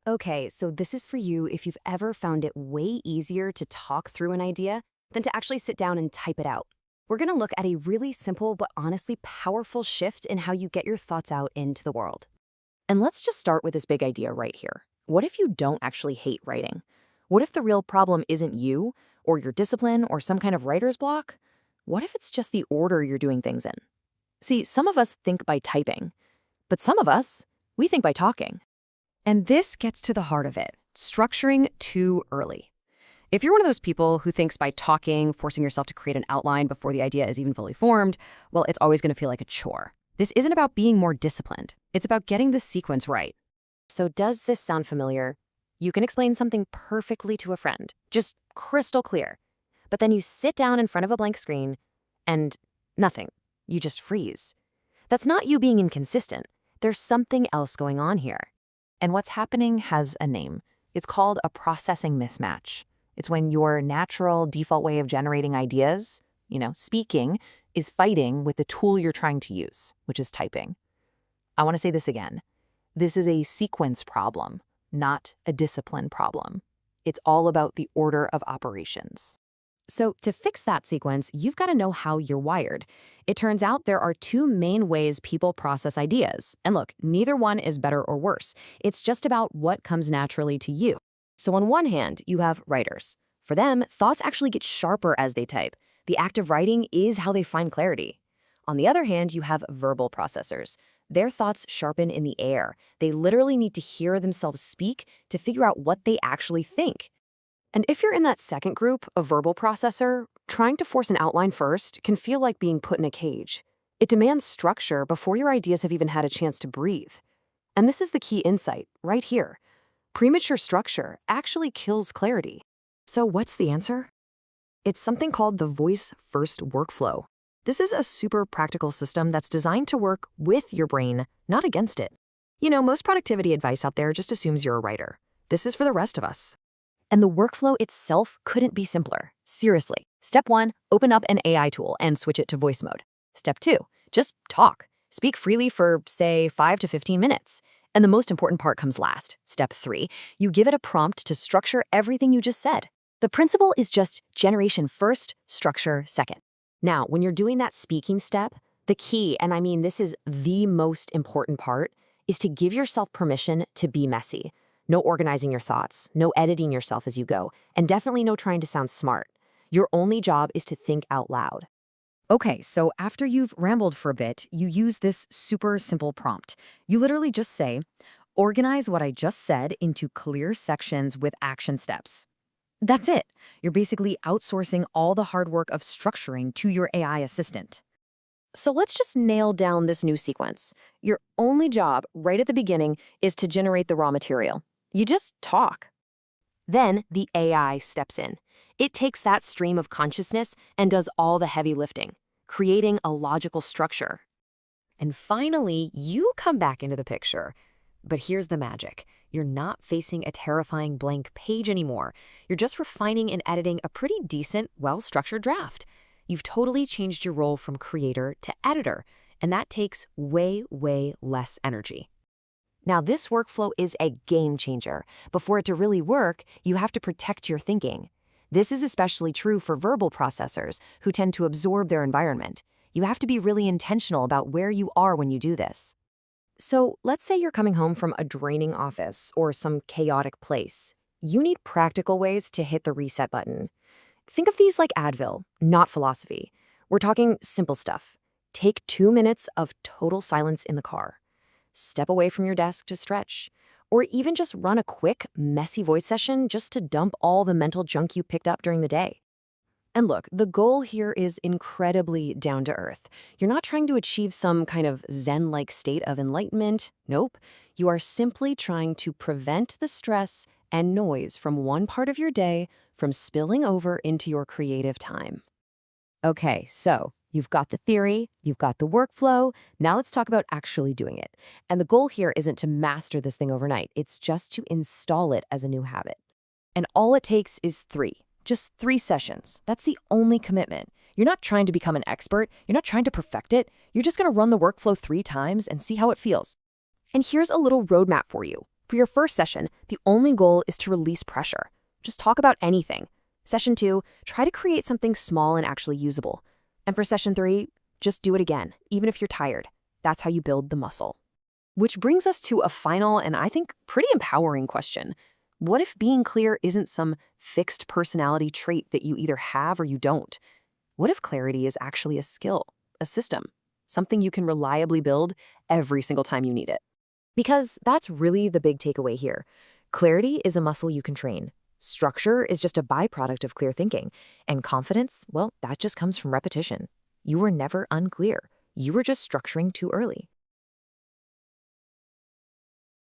Okay, so this is for you if you've ever found it way easier to talk through an idea than to actually sit down and type it out. We're going to look at a really simple but honestly powerful shift in how you get your thoughts out into the world. And let's just start with this big idea right here. What if you don't actually hate writing? What if the real problem isn't you, or your discipline, or some kind of writer's block? What if it's just the order you're doing things in? See, some of us think by typing, but some of us, we think by talking. And this gets to the heart of it, structuring too early. If you're one of those people who thinks by talking, forcing yourself to create an outline before the idea is even fully formed, well, it's always going to feel like a chore. This isn't about being more disciplined. It's about getting the sequence right. So does this sound familiar? You can explain something perfectly to a friend, just crystal clear. But then you sit down in front of a blank screen and nothing. You just freeze. That's not you being inconsistent. There's something else going on here. And what's happening has a name. It's called a processing mismatch. It's when your natural default way of generating ideas, speaking, is fighting with the tool you're trying to use, which is typing. I want to say this again. This is a sequence problem, not a discipline problem. It's all about the order of operations. So to fix that sequence, you've got to know how you're wired. It turns out there are two main ways people process ideas. And look, neither one is better or worse. It's just about what comes naturally to you. So on one hand, you have writers. For them, thoughts actually get sharper as they type. The act of writing is how they find clarity. On the other hand, you have verbal processors. Their thoughts sharpen in the air. They literally need to hear themselves speak to figure out what they actually think. And if you're in that second group, a verbal processor, trying to force an outline first can feel like being put in a cage. It demands structure before your ideas have even had a chance to breathe. And this is the key insight, right here. Premature structure actually kills clarity. So what's the answer? It's something called the voice-first workflow. This is a super practical system that's designed to work with your brain, not against it. Most productivity advice out there just assumes you're a writer. This is for the rest of us. And the workflow itself couldn't be simpler. Seriously. Step 1, open up an AI tool and switch it to voice mode. Step 2, just talk. Speak freely for, say, 5 to 15 minutes. And the most important part comes last. Step 3, you give it a prompt to structure everything you just said. The principle is just generation first, structure second. Now, when you're doing that speaking step, the key, and I mean this is the most important part, is to give yourself permission to be messy. No organizing your thoughts, no editing yourself as you go, and definitely no trying to sound smart. Your only job is to think out loud. Okay, so after you've rambled for a bit, you use this super simple prompt. You literally just say, organize what I just said into clear sections with action steps. That's it. You're basically outsourcing all the hard work of structuring to your AI assistant. So let's just nail down this new sequence. Your only job right at the beginning is to generate the raw material. You just talk. Then the AI steps in. It takes that stream of consciousness and does all the heavy lifting, creating a logical structure. And finally, you come back into the picture. But here's the magic. You're not facing a terrifying blank page anymore. You're just refining and editing a pretty decent, well-structured draft. You've totally changed your role from creator to editor, and that takes way, way less energy. Now, this workflow is a game changer. But for it to really work, you have to protect your thinking. This is especially true for verbal processors who tend to absorb their environment. You have to be really intentional about where you are when you do this. So let's say you're coming home from a draining office or some chaotic place. You need practical ways to hit the reset button. Think of these like Advil, not philosophy. We're talking simple stuff. Take 2 minutes of total silence in the car. Step away from your desk to stretch. Or even just run a quick, messy voice session just to dump all the mental junk you picked up during the day. And look, the goal here is incredibly down to earth. You're not trying to achieve some kind of Zen-like state of enlightenment. Nope. You are simply trying to prevent the stress and noise from one part of your day from spilling over into your creative time. Okay, so you've got the theory, you've got the workflow. Now let's talk about actually doing it. And the goal here isn't to master this thing overnight. It's just to install it as a new habit. And all it takes is 3. Just 3 sessions. That's the only commitment. You're not trying to become an expert. You're not trying to perfect it. You're just going to run the workflow 3 times and see how it feels. And here's a little roadmap for you. For your first session, the only goal is to release pressure. Just talk about anything. Session 2, try to create something small and actually usable. And for session 3, just do it again, even if you're tired. That's how you build the muscle. Which brings us to a final and I think pretty empowering question. What if being clear isn't some fixed personality trait that you either have or you don't? What if clarity is actually a skill, a system, something you can reliably build every single time you need it? Because that's really the big takeaway here. Clarity is a muscle you can train. Structure is just a byproduct of clear thinking. And confidence, well, that just comes from repetition. You were never unclear. You were just structuring too early.